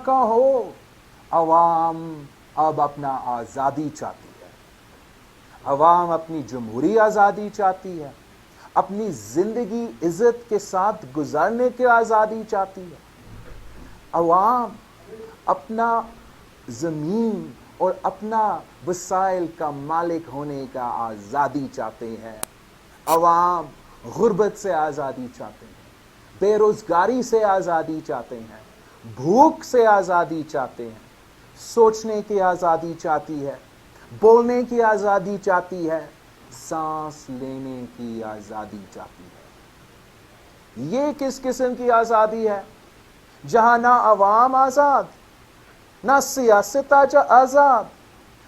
کا ہو، عوام اب اپنا آزادی چاہتی ہے، عوام اپنی جمہوری آزادی چاہتی ہے، اپنی زندگی عزت کے ساتھ گزارنے کی آزادی چاہتی ہے، عوام اپنا زمین اور اپنا وسائل کا مالک ہونے کا آزادی چاہتے ہیں، عوام غربت سے آزادی چاہتے ہیں، بے روزگاری سے آزادی چاہتے ہیں، بھوک سے آزادی چاہتے ہیں، سوچنے کی آزادی چاہتی ہے، بولنے کی آزادی چاہتی ہے، سانس لینے کی آزادی چاہتی ہے۔ یہ کس قسم کی آزادی ہے؟ جہاں نہ عوام آزاد، نہ سیاست آزاد،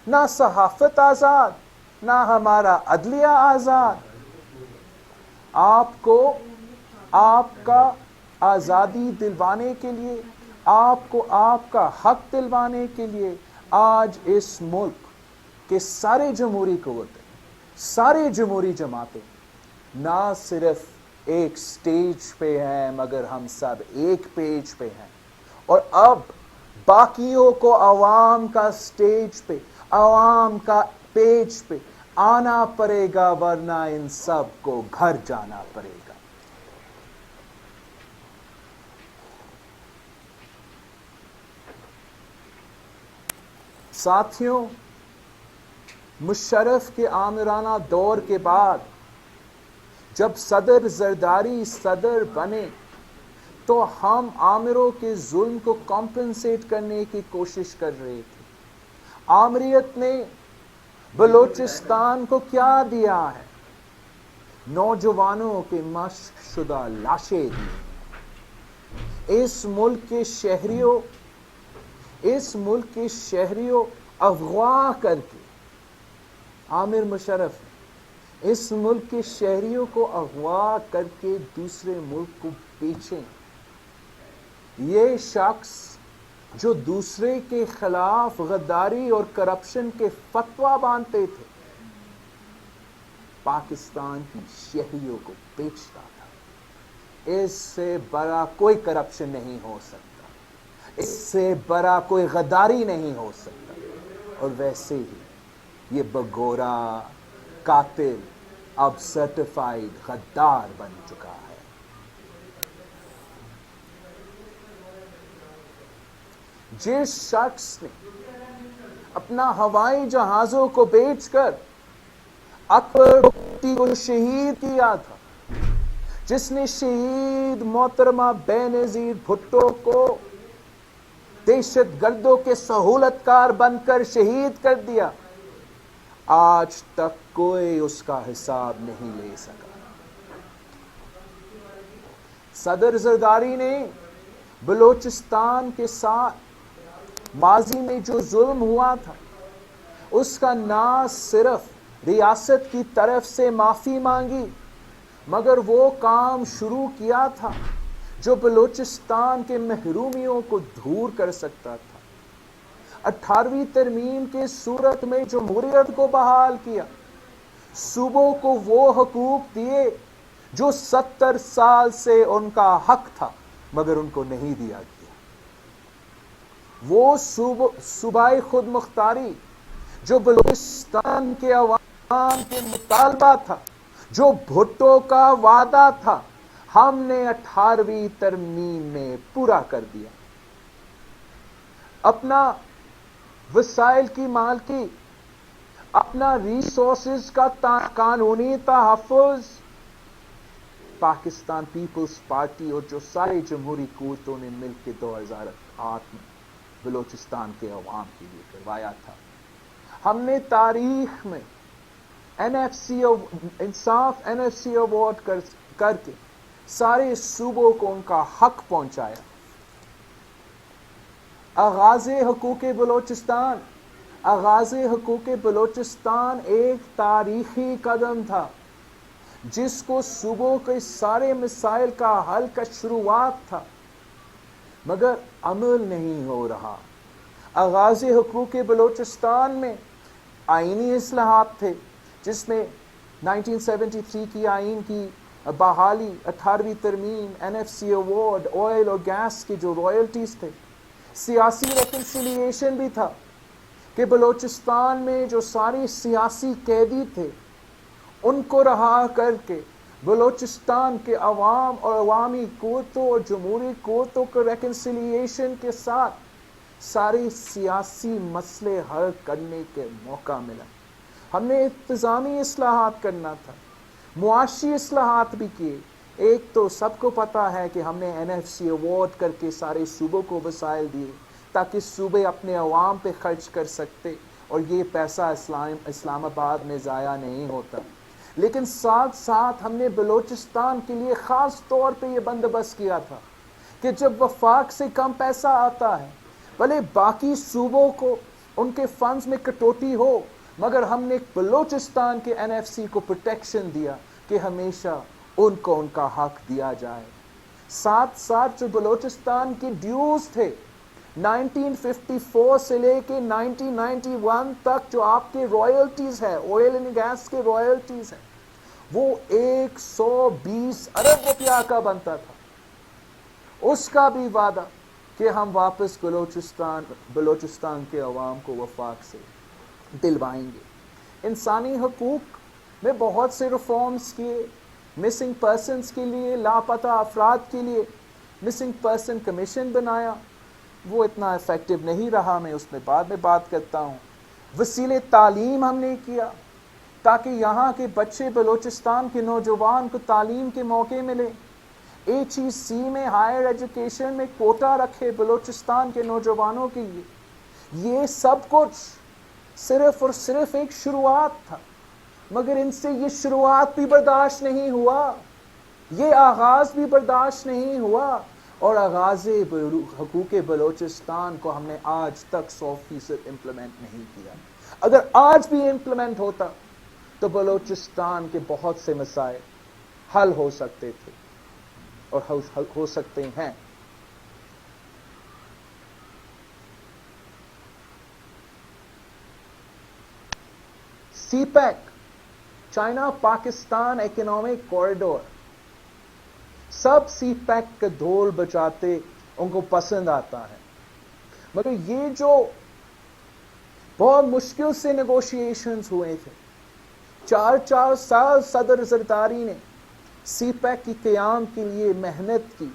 نہ صحافت آزاد، نہ ہمارا عدلیہ آزاد۔ آپ کو آپ کا آزادی دلوانے کے لیے، آپ کو آپ کا حق دلوانے کے لیے آج اس ملک کے سارے جمہوری قوتیں، سارے جمہوری جماعتیں نہ صرف ایک سٹیج پہ ہیں مگر ہم سب ایک پیج پہ ہیں، اور اب باقیوں کو عوام کا سٹیج پہ، عوام کا پیج پہ آنا پڑے گا، ورنہ ان سب کو گھر جانا پڑے گا۔ ساتھیوں، مشرف کے آمرانہ دور کے بعد جب صدر زرداری صدر بنے تو ہم آمروں کے ظلم کو کمپنسیٹ کرنے کی کوشش کر رہے تھے۔ آمریت نے بلوچستان کو کیا دیا ہے؟ نوجوانوں کے مشق شدہ لاشیں دی۔ اس ملک کے شہریوں اغوا کر کے عامر مشرف نے اس ملک کے شہریوں کو اغوا کر کے دوسرے ملک کو بیچیں۔ یہ شخص جو دوسرے کے خلاف غداری اور کرپشن کے فتویٰ باندھتے تھے، پاکستان کی شہریوں کو بیچتا تھا۔ اس سے بڑا کوئی کرپشن نہیں ہو سکتا، اس سے بڑا کوئی غداری نہیں ہو سکتا۔ اور ویسے ہی یہ بگورا قاتل اب سرٹیفائیڈ غدار بن چکا ہے۔ جس شخص نے اپنا ہوائی جہازوں کو بیچ کر اکبر بگٹی کو شہید کیا تھا، جس نے شہید محترمہ بے نظیر بھٹو کو دہشت گردوں کے سہولت کار بن کر شہید کر دیا، آج تک کوئی اس کا حساب نہیں لے سکا۔ صدر زرداری نے بلوچستان کے ساتھ ماضی میں جو ظلم ہوا تھا اس کا نہ صرف ریاست کی طرف سے معافی مانگی، مگر وہ کام شروع کیا تھا جو بلوچستان کے محرومیوں کو دور کر سکتا تھا۔ 18ویں ترمیم کے صورت میں جمہوریت کو بحال کیا، صوبوں کو وہ حقوق دیے جو 70 سال سے ان کا حق تھا مگر ان کو نہیں دیا گیا۔ وہ صوبائی خود مختاری جو بلوچستان کے عوام کے مطالبہ تھا، جو بھٹو کا وعدہ تھا، ہم نے 18ویں ترمیم میں پورا کر دیا۔ اپنا وسائل کی مالکی، اپنا ریسورسز کا قانونی تحفظ پاکستان پیپلز پارٹی اور جو سارے جمہوری قوتوں نے مل کے 2008 میں بلوچستان کے عوام کے لیے کروایا تھا۔ ہم نے تاریخ میں انصاف NFC ایوارڈ کر کے سارے صوبوں کو ان کا حق پہنچایا۔ آغاز حقوق بلوچستان ایک تاریخی قدم تھا جس کو صوبوں کے سارے مسائل کا حل کا شروعات تھا، مگر عمل نہیں ہو رہا۔ آغاز حقوق بلوچستان میں آئینی اصلاحات تھے جس میں 1973 کی آئین کی بحالی، 18ویں ترمیم، NFC ایوارڈ، آئل اور گیس کی جو رائلٹیز تھے، سیاسی ریکنسیلیشن بھی تھا کہ بلوچستان میں جو سارے سیاسی قیدی تھے ان کو رہا کر کے بلوچستان کے عوام اور عوامی قوتوں اور جمہوری قوتوں کو ریکنسیلیشن کے ساتھ سارے سیاسی مسئلے حل کرنے کے موقع ملا. ہم نے انتظامی اصلاحات کرنا تھا, معاشی اصلاحات بھی کیے. ایک تو سب کو پتا ہے کہ ہم نے NFC ایوارڈ کر کے سارے صوبوں کو وسائل دیے تاکہ صوبے اپنے عوام پہ خرچ کر سکتے اور یہ پیسہ اسلام آباد میں ضائع نہیں ہوتا. لیکن ساتھ ساتھ ہم نے بلوچستان کے لیے خاص طور پہ یہ بندوبست کیا تھا کہ جب وفاق سے کم پیسہ آتا ہے, بھلے باقی صوبوں کو ان کے فنڈز میں کٹوتی ہو, مگر ہم نے بلوچستان کے NFC کو پروٹیکشن دیا کہ ہمیشہ ان کو ان کا حق دیا جائے. ساتھ ساتھ جو بلوچستان کے ڈیوز تھے 1954 سے لے کے 1991 تک جو آپ کے رائلٹیز ہے, آئل اینڈ گیس کے رائلٹیز ہیں, وہ 120 ارب روپیہ کا بنتا تھا. اس کا بھی وعدہ کہ ہم واپس بلوچستان کے عوام کو وفاق سے دلوائیں گے. انسانی حقوق میں بہت سے ریفارمز کیے. مسنگ پرسنز کے لیے, لاپتہ افراد کے لیے مسنگ پرسن کمیشن بنایا, وہ اتنا افیکٹو نہیں رہا, میں اس میں بعد میں بات کرتا ہوں. وسیلے تعلیم ہم نے کیا تاکہ یہاں کے بچے, بلوچستان کے نوجوان کو تعلیم کے موقع ملے. HEC میں ہائر ایجوکیشن میں کوٹا رکھے بلوچستان کے نوجوانوں کے لیے. یہ سب کچھ صرف اور صرف ایک شروعات تھا, مگر ان سے یہ شروعات بھی برداشت نہیں ہوا, یہ آغاز بھی برداشت نہیں ہوا, اور آغاز حقوق بلوچستان کو ہم نے آج تک 100% امپلیمنٹ نہیں کیا. اگر آج بھی امپلیمنٹ ہوتا تو بلوچستان کے بہت سے مسائل حل ہو سکتے تھے اور ہو سکتے ہیں. CPEC, China Pakistan economic corridor, سب سی پیک کا ڈھول بجاتے ان کو پسند آتا ہے, مگر یہ جو بہت مشکل سے نیگوشیشنز ہوئے تھے, 4 سال صدر زرداری نے سی پیک کی قیام کے لیے محنت کی.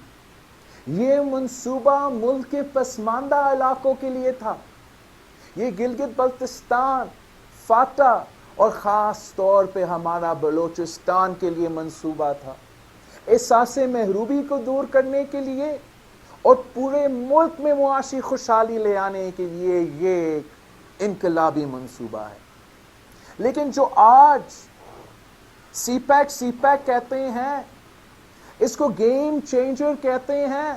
یہ منصوبہ ملک کے پسماندہ علاقوں کے لیے تھا. یہ گلگت بلتستان, فاٹا اور خاص طور پہ ہمارا بلوچستان کے لیے منصوبہ تھا. احساس محرومی کو دور کرنے کے لیے اور پورے ملک میں معاشی خوشحالی لے آنے کے لیے یہ ایک انقلابی منصوبہ ہے. لیکن جو آج سی پیک کہتے ہیں, اس کو گیم چینجر کہتے ہیں,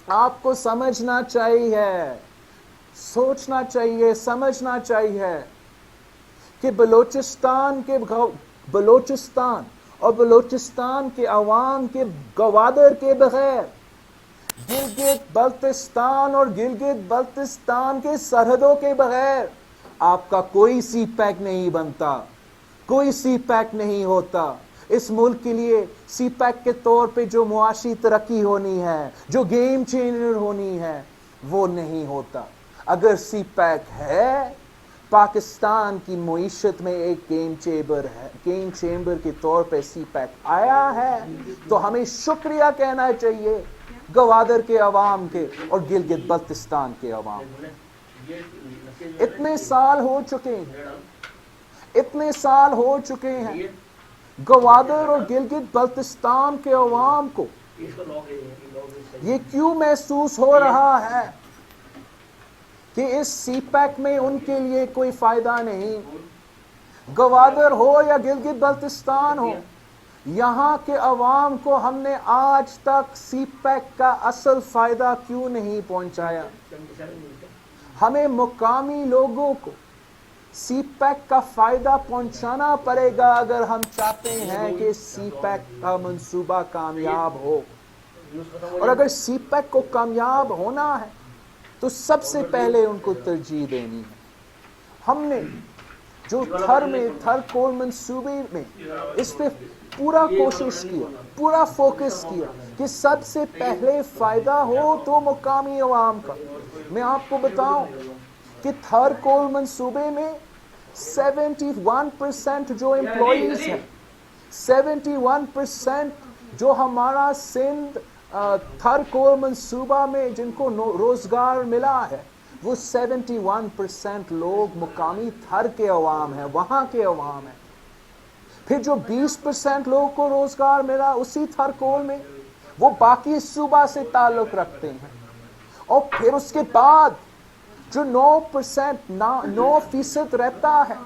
آپ کو سمجھنا چاہیے, سوچنا چاہیے, سمجھنا چاہیے کہ بلوچستان اور بلوچستان کے عوام کے گوادر کے بغیر گلگت بلتستان اور گلگت بلتستان کے سرحدوں کے بغیر آپ کا کوئی سی پیک نہیں بنتا, کوئی سی پیک نہیں ہوتا. اس ملک کے لیے سی پیک کے طور پہ جو معاشی ترقی ہونی ہے, جو گیم چینجر ہونی ہے, وہ نہیں ہوتا. اگر سی پیک ہے, پاکستان کی معیشت میں ایک گیم چیمبر کے طور پہ سی پیک آیا ہے, تو ہمیں شکریہ کہنا چاہیے گوادر کے عوام کے اور گلگت بلتستان کے عوام. اتنے سال ہو چکے ہیں گوادر اور گلگت بلتستان کے عوام کو یہ کیوں محسوس ہو رہا ہے کہ اس سی پیک میں ان کے لیے کوئی فائدہ نہیں. گوادر ہو یا گلگت بلتستان ہو, یہاں کے عوام کو ہم نے آج تک سی پیک کا اصل فائدہ کیوں نہیں پہنچایا. ہمیں مقامی لوگوں کو سی پیک کا فائدہ پہنچانا پڑے گا اگر ہم چاہتے ہیں کہ سی پیک کا منصوبہ کامیاب ہو. اور اگر سی پیک کو کامیاب ہونا ہے تو سب سے پہلے ان کو ترجیح دینی ہے. ہم نے جو تھر کول منصوبے میں اس پہ पूरा कोशिश किया, पूरा फोकस किया कि सबसे पहले फायदा हो तो मुकामी अवाम का। मैं आपको बताऊं कि थर कोल मंसूबे में 71% जो एम्प्लॉइज हैं, 71% जो हमारा सिंध थर कोल मंसूबा में जिनको रोजगार मिला है, वो 71% लोग मुकामी थर के अवाम हैं, वहां के अवाम हैं। फिर जो 20% लोगों को रोजगार मिला उसी थर कोल में, वो बाकी सूबा से ताल्लुक रखते हैं। और फिर उसके बाद जो 9% रहता है,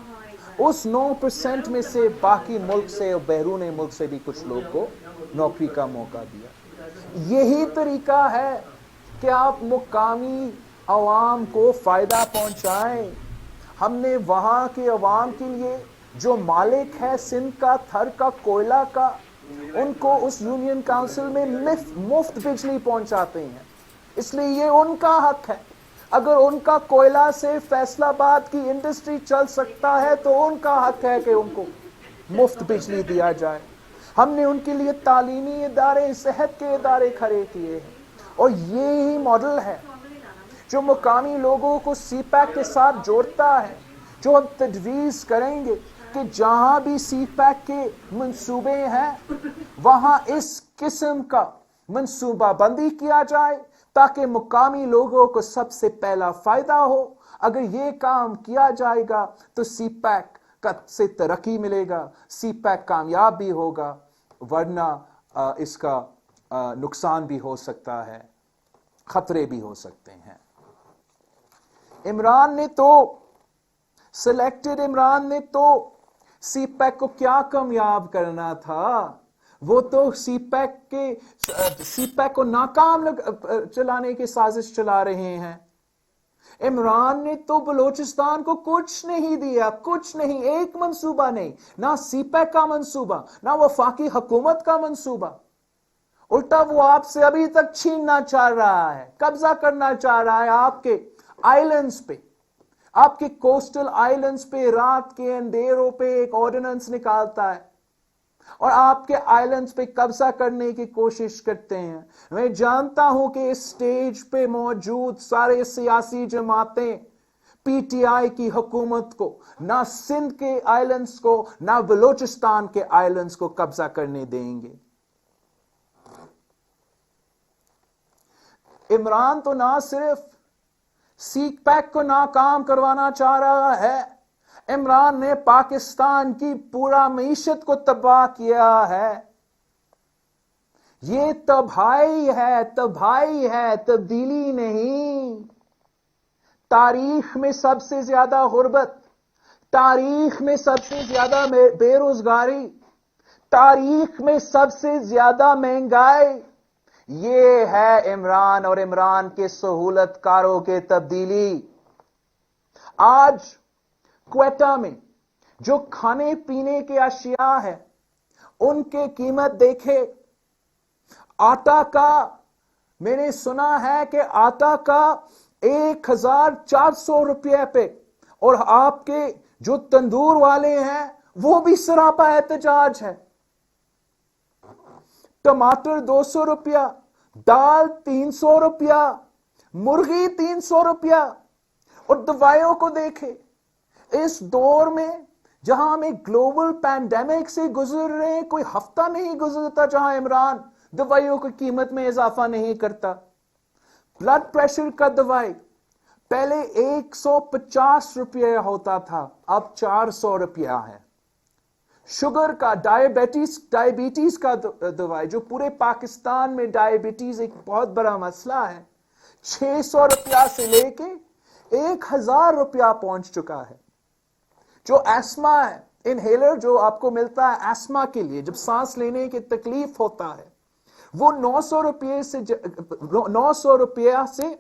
उस 9% में से बाकी मुल्क से और बैरून मुल्क से भी कुछ लोग को नौकरी का मौका दिया। यही तरीका है कि आप मुकामी अवाम को फायदा पहुंचाएं। हमने वहां के अवाम के लिए जो मालिक है सिंध का, थर का, कोयला का, उनको उस यूनियन काउंसिल में मुफ्त बिजली पहुंचाते हैं, इसलिए ये उनका हक है। अगर उनका कोयला से फैसलाबाद की इंडस्ट्री चल सकता है तो उनका हक है कि उनको मुफ्त बिजली दिया जाए। हमने उनके लिए तालीमी इदारे, सेहत के इदारे खड़े किए हैं, और ये ही मॉडल है जो मुकामी लोगों को सीपैक के साथ जोड़ता है। जो हम तजवीज़ करेंगे कि जहां भी सीपैक के मंसूबे हैं वहां इस किस्म का मंसूबा बंदी किया जाए ताकि मुकामी लोगों को सबसे पहला फायदा हो। अगर ये काम किया जाएगा तो सीपैक का से तरक्की मिलेगा, सीपैक कामयाब भी होगा, वरना इसका नुकसान भी हो सकता है, खतरे भी हो सकते हैं। इमरान ने तो सीपैक को क्या कामयाब करना था, वो तो सीपैक को नाकाम चलाने की साजिश चला रहे हैं। इमरान ने तो बलोचिस्तान को कुछ नहीं दिया, कुछ नहीं, एक मंसूबा नहीं, ना सीपैक का मंसूबा, ना वफाकी हुकूमत का मंसूबा। उल्टा वो आपसे अभी तक छीनना चाह रहा है, कब्जा करना चाह रहा है आपके आइलैंड्स पे, आपके कोस्टल आइलैंड्स पे। रात के अंधेरों पे एक ऑर्डिनेंस निकालता है और आपके आइलैंड्स पे कब्जा करने की कोशिश करते हैं। मैं जानता हूं कि इस स्टेज पे मौजूद सारे सियासी जमातें पीटीआई की हुकूमत को, ना सिंध के आइलैंड्स को, ना बलोचिस्तान के आइलैंड्स को कब्जा करने देंगे। इमरान तो ना सिर्फ सीपैक को नाकाम करवाना चाह रहा है, इमरान ने पाकिस्तान की पूरा मईशत को तबाह किया है। ये तबाही है, तब्दीली नहीं। तारीख में सबसे ज्यादा गुर्बत, तारीख में सबसे ज्यादा बेरोजगारी, तारीख में सबसे ज्यादा महंगाई, ये है इमरान और इमरान के सहूलतकारों के तब्दीली। आज क्वेटा में जो खाने पीने के अशिया है उनके कीमत देखे। आटा का मैंने सुना है कि आटा का 1400 रुपये पे, और आपके जो तंदूर वाले हैं वो भी सरापा एहतजाज है। टमाटर 200 रुपया, दाल 300 रुपया, मुर्गी 300 रुपया, और दवाइयों को देखे। इस दौर में जहां हम एक ग्लोबल पैंडेमिक से गुजर रहे हैं, कोई हफ्ता नहीं गुजरता जहां इमरान दवाइयों की कीमत में इजाफा नहीं करता। ब्लड प्रेशर का दवाई पहले 150 रुपये होता था, अब 400 रुपया है। शुगर का, डायबिटीज का दवाई, जो पूरे पाकिस्तान में डायबिटीज एक बहुत बड़ा मसला है, 600 रुपया से लेके 1000 रुपया पहुंच चुका है। जो एस्मा है, इनहेलर जो आपको मिलता है एस्मा के लिए, जब सांस लेने की तकलीफ होता है, वो 900 रुपया से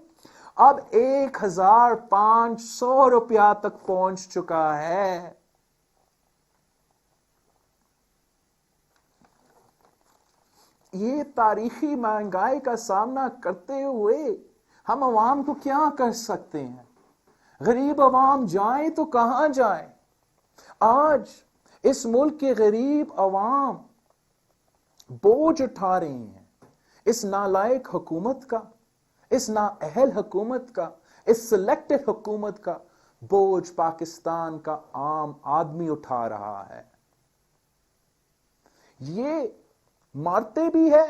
अब 1500 रुपया तक पहुंच चुका है। ये तारीखी महंगाई का सामना करते हुए हम अवाम को क्या कर सकते हैं? गरीब अवाम जाए तो कहां जाए? आज इस मुल्क के गरीब अवाम बोझ उठा रहे हैं इस नालायक हुकूमत का, इस नाअहल हुकूमत का, इस सिलेक्टिव हुकूमत का बोझ पाकिस्तान का आम आदमी उठा रहा है। ये मारते भी है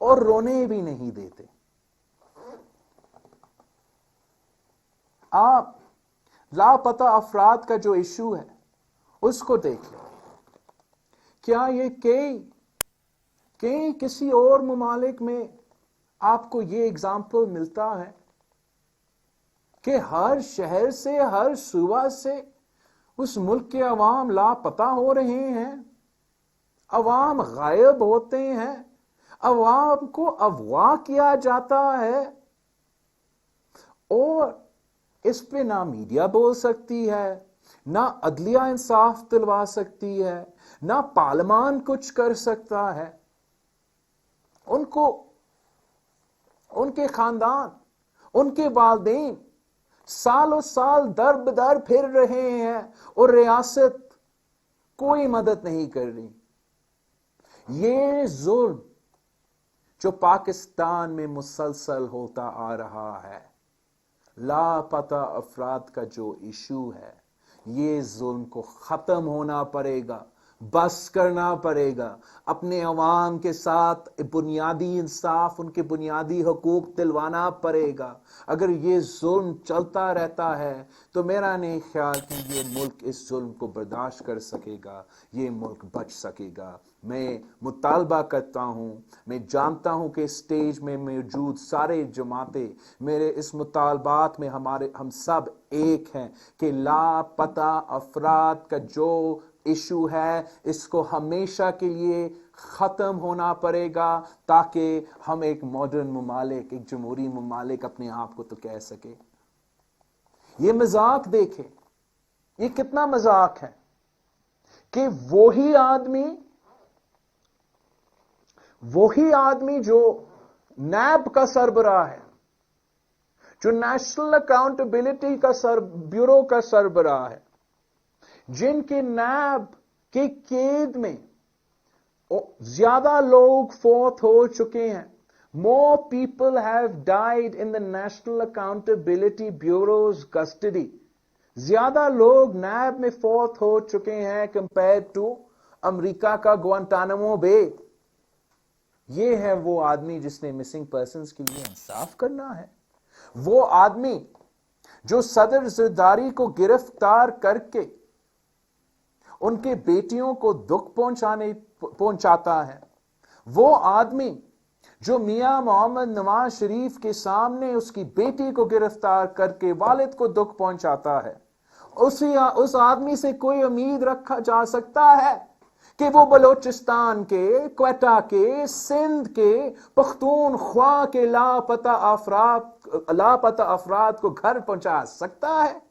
और रोने भी नहीं देते। आप लापता अफराद का जो इशू है उसको देख लो। क्या ये कई किसी और ममालिक में आपको ये एग्जाम्पल मिलता है कि हर शहर से, हर सूबा से उस मुल्क के अवाम लापता हो रहे हैं, अवाम गायब होते हैं, अवाम को अगवा किया जाता है, और इस पे ना मीडिया बोल सकती है, ना अदलिया इंसाफ दिलवा सकती है, ना पार्लियामान कुछ कर सकता है। उनको, उनके खानदान, उनके वालिदैन सालों साल दर बदर फिर रहे हैं और रियासत कोई मदद नहीं कर रही। ये जुल्म जो पाकिस्तान में मुसलसल होता आ रहा है, लापता अफराद का जो इशू है, ये जुल्म को खत्म होना पड़ेगा, बस करना पड़ेगा। अपने अवाम के साथ बुनियादी इंसाफ, उनके बुनियादी हकूक दिलवाना पड़ेगा। अगर ये जुल्म चलता रहता है तो मेरा नहीं ख्याल कि ये मुल्क इस जुल्म को बर्दाश्त कर सकेगा, ये मुल्क बच सकेगा। मैं मुतालबा करता हूं, मैं जानता हूं कि स्टेज में मौजूद सारे जमातें मेरे इस मुतालबात में हम सब एक हैं कि लापता अफराद का जो इशू है इसको हमेशा के लिए खत्म होना पड़ेगा, ताकि हम एक मॉडर्न ममालिक, एक जमहूरी ममालिक अपने आप को तो कह सके। ये मजाक देखें, ये कितना मजाक है कि वही आदमी जो नैब का सरबराह है, जो नेशनल अकाउंटेबिलिटी का ब्यूरो का सरबराह है, जिनके नैब के कैद में ज्यादा लोग फौत हो चुके हैं, more people have died in the National Accountability Bureau's custody, ज्यादा लोग नैब में फौत हो चुके हैं कंपेयर टू अमेरिका का ग्वांटानामो बे। ये है वो आदमी जिसने मिसिंग पर्सन्स के लिए इंसाफ करना है। वो आदमी जो सदर जरदारी को गिरफ्तार करके उनके बेटियों को दुख पहुंचाता है। वो आदमी जो मियां मोहम्मद नवाज शरीफ के सामने उसकी बेटी को गिरफ्तार करके वालिद को दुख पहुंचाता है, उस आदमी से कोई उम्मीद रखा जा सकता है कि वो बलोचिस्तान के, क्वेटा के, सिंध के, पख्तूनख्वा के लापता अफराद को घर पहुंचा सकता है?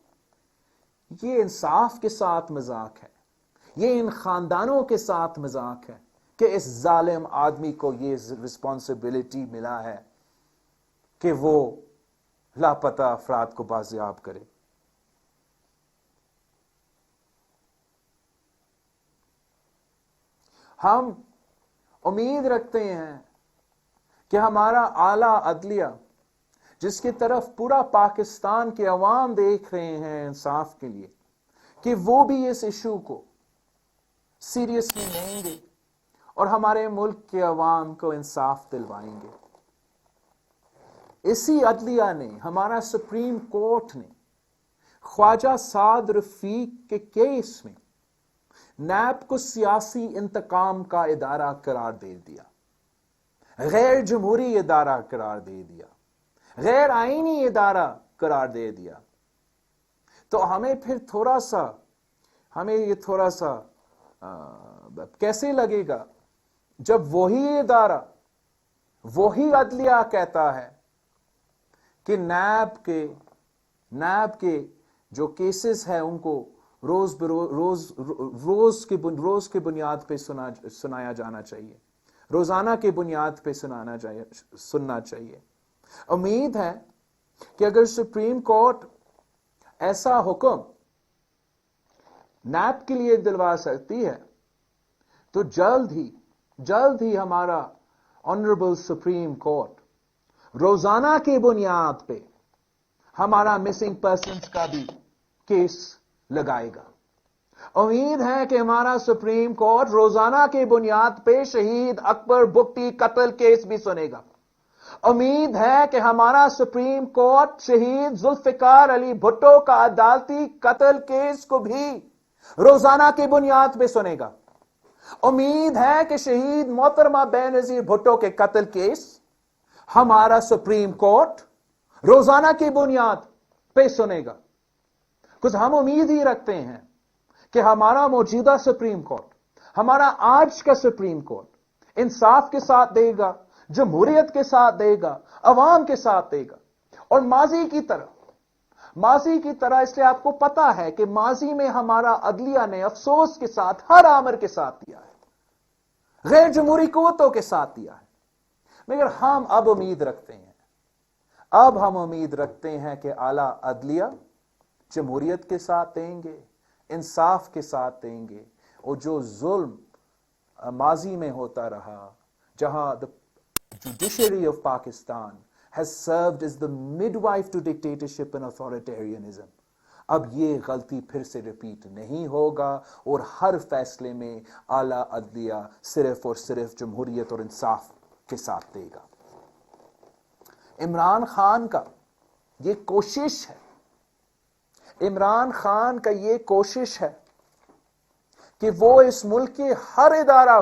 ये इंसाफ के साथ मजाक है, ये इन खानदानों के साथ मजाक है कि इस जालिम आदमी को ये रिस्पॉन्सिबिलिटी मिला है कि वो लापता अफराद को बाजियाब करे। हम उम्मीद रखते हैं कि हमारा आला अदलिया, जिसकी तरफ पूरा पाकिस्तान के अवाम देख रहे हैं इंसाफ के लिए, कि वो भी इस इशू को सीरियसली लेंगे और हमारे मुल्क के अवाम को इंसाफ दिलवाएंगे। इसी अदलिया ने, हमारा सुप्रीम कोर्ट ने ख्वाजा साद रफीक के केस में नैब को सियासी इंतकाम का इदारा करार दे दिया, गैर जमहूरी इदारा करार दे दिया, गैर आईनी इदारा करार दे दिया। तो हमें फिर थोड़ा सा कैसे लगेगा जब वही इदारा, वही अदलिया कहता है कि नैब के जो केसेस है उनको रोज की बुनियाद पे सुनाया जाना चाहिए, रोजाना की बुनियाद पे सुनना चाहिए। उम्मीद है कि अगर सुप्रीम कोर्ट ऐसा हुक्म नैब के लिए दिलवा सकती है तो जल्द ही जल्द ही हमारा ऑनरेबल सुप्रीम कोर्ट रोजाना की बुनियाद पे हमारा मिसिंग पर्सन्स का भी केस लगाएगा। उम्मीद है कि हमारा सुप्रीम कोर्ट रोजाना की बुनियाद पे शहीद अकबर बुट्टी कत्ल केस भी सुनेगा। उम्मीद है कि हमारा सुप्रीम कोर्ट शहीद जुल्फिकार अली भुट्टो का अदालती कत्ल केस को भी रोजाना की बुनियाद पे सुनेगा। उम्मीद है कि शहीद मोहतरमा बेनजीर भुट्टो के कत्ल केस हमारा सुप्रीम कोर्ट रोजाना की बुनियाद पे सुनेगा। कुछ हम उम्मीद ही रखते हैं कि हमारा मौजूदा सुप्रीम कोर्ट, हमारा आज का सुप्रीम कोर्ट इंसाफ के साथ देगा, जमहूरियत के साथ देगा, अवाम के साथ देगा। और माजी की तरह इसलिए आपको पता है कि माजी में हमारा अदलिया ने अफसोस के साथ हर आमर के साथ दिया है, गैर जमहूरी कुव्वतों के साथ दिया है। मगर हम अब उम्मीद रखते हैं कि आला अदलिया जमहूरियत के साथ देंगे, इंसाफ के साथ देंगे। और जो जुल्म माजी में होता रहा, जहां the judiciary of Pakistan has served as the midwife to dictatorship and authoritarianism, अब ये गलती फिर से रिपीट नहीं होगा और हर फैसले में आला अदलिया सिर्फ और सिर्फ जमहूरियत और इंसाफ के साथ देगा। इमरान खान का ये कोशिश है कि वो इस मुल्क के हर इदारा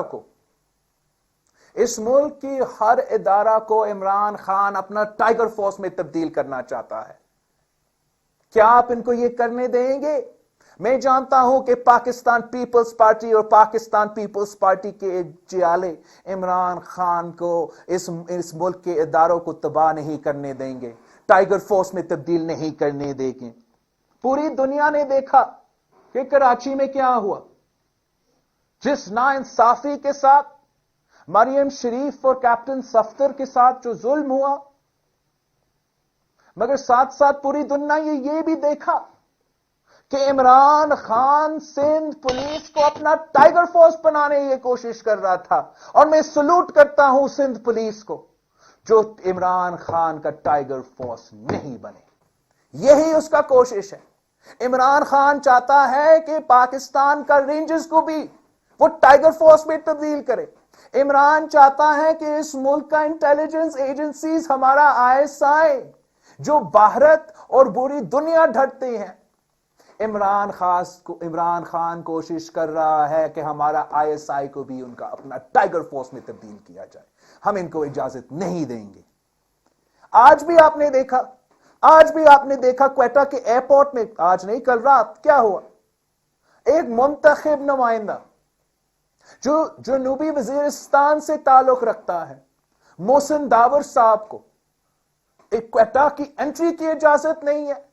को इमरान खान अपना टाइगर फोर्स में तब्दील करना चाहता है। क्या आप इनको ये करने देंगे? मैं जानता हूं कि पाकिस्तान पीपल्स पार्टी और पाकिस्तान पीपल्स पार्टी के जियाले इमरान खान को इस मुल्क के इदारों को तबाह नहीं करने देंगे, टाइगर फोर्स में तब्दील नहीं करने देंगे। पूरी दुनिया ने देखा कि कराची में क्या हुआ, जिस नाइंसाफी के साथ मरियम शरीफ और कैप्टन सफ्दर के साथ जो जुल्म हुआ। मगर साथ साथ पूरी दुनिया ये भी देखा कि इमरान खान सिंध पुलिस को अपना टाइगर फोर्स बनाने की कोशिश कर रहा था। और मैं सलूट करता हूं सिंध पुलिस को जो इमरान खान का टाइगर फोर्स नहीं बने। यही उसका कोशिश है। इमरान खान चाहता है कि पाकिस्तान का रेंजर्स को भी वो टाइगर फोर्स में तब्दील करे। इमरान चाहता है कि इस मुल्क का इंटेलिजेंस एजेंसीज, हमारा आईएसआई, जो भारत और पूरी दुनिया डरते हैं, इमरान खान कोशिश कर रहा है कि हमारा आईएसआई को भी उनका अपना टाइगर फोर्स में तब्दील किया जाए। हम इनको इजाजत नहीं देंगे। आज भी आपने देखा क्वेटा के एयरपोर्ट में, आज नहीं कल रात, क्या हुआ? एक मुंतखब नुमाइंदा जो जनूबी वजीरिस्तान से ताल्लुक रखता है, मोहसिन दावर साहब को एक क्वेटा की एंट्री की इजाजत नहीं है।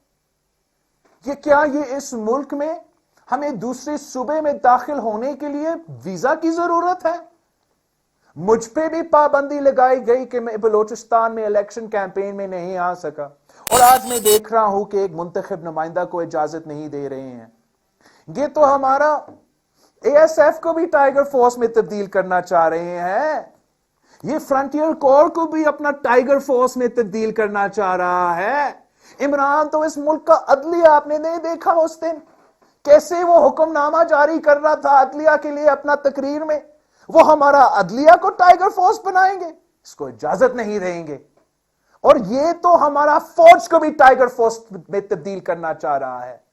क्या ये इस मुल्क में हमें दूसरे सूबे में दाखिल होने के लिए वीजा की जरूरत है? मुझ पे भी पाबंदी लगाई गई कि मैं बलोचिस्तान में इलेक्शन कैंपेन में नहीं आ सका, और आज मैं देख रहा हूं कि एक मुंतखब नुमाइंदा को इजाजत नहीं दे रहे हैं। ये तो हमारा एएसएफ को भी टाइगर फोर्स में तब्दील करना चाह रहे हैं। ये फ्रंटियर कोर को भी अपना टाइगर फोर्स में तब्दील करना चाह रहा है। इमरान तो इस मुल्क का अदलिया, आपने नहीं देखा उस दिन कैसे वो हुक्मनामा जारी कर रहा था अदलिया के लिए अपना तकरीर में, वो हमारा अदलिया को टाइगर फोर्स बनाएंगे, इसको इजाजत नहीं देंगे। और ये तो हमारा फौज को भी टाइगर फोर्स में तब्दील करना चाह रहा है।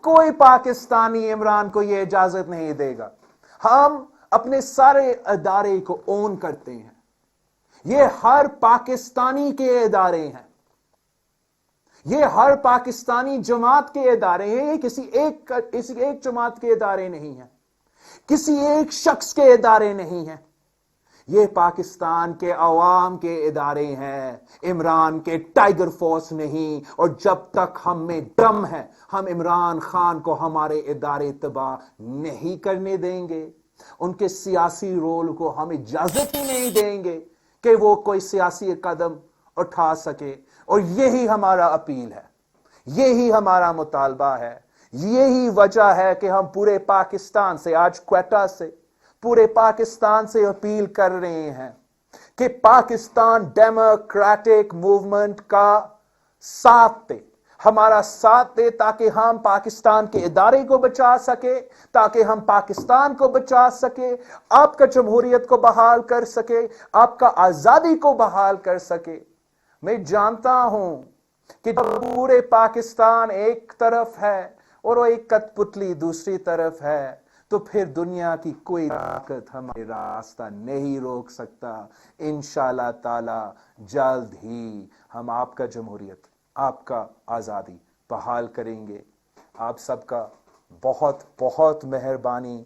कोई पाकिस्तानी इमरान को यह इजाजत नहीं देगा। हम अपने सारे अदारे को ओन करते हैं। ये हर पाकिस्तानी के इदारे हैं, ये हर पाकिस्तानी जमात के इदारे हैं। ये किसी एक जमात के इदारे नहीं है, किसी एक शख्स के इदारे नहीं है। ये पाकिस्तान के अवाम के इदारे हैं, इमरान के टाइगर फोर्स नहीं। और जब तक हम में दम है, हम इमरान खान को हमारे इदारे तबाह नहीं करने देंगे। उनके सियासी रोल को हम इजाजत ही नहीं देंगे कि वो कोई सियासी कदम उठा सके। और यही हमारा अपील है, यही हमारा मुतालबा है, यही वजह है कि हम पूरे पाकिस्तान से, आज क्वेटा से पूरे पाकिस्तान से अपील कर रहे हैं कि पाकिस्तान डेमोक्रेटिक मूवमेंट का साथ दे, हमारा साथ दे, ताकि हम पाकिस्तान के इदारे को बचा सके, ताकि हम पाकिस्तान को बचा सके, आपका जमहूरियत को बहाल कर सके, आपका आजादी को बहाल कर सके। मैं जानता हूं कि पूरे पाकिस्तान एक तरफ है और वो एक कठपुतली दूसरी तरफ है, तो फिर दुनिया की कोई ताकत हमारे रास्ता नहीं रोक सकता। इंशाअल्लाह ताला जल्द ही हम आपका जमहूरियत, आपका आजादी बहाल करेंगे। आप सबका बहुत बहुत मेहरबानी।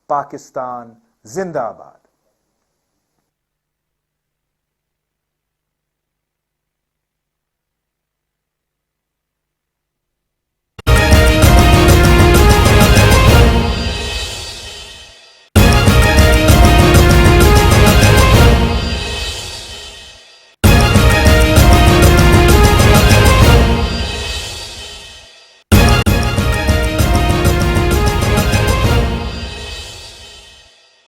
पाकिस्तान जिंदाबाद।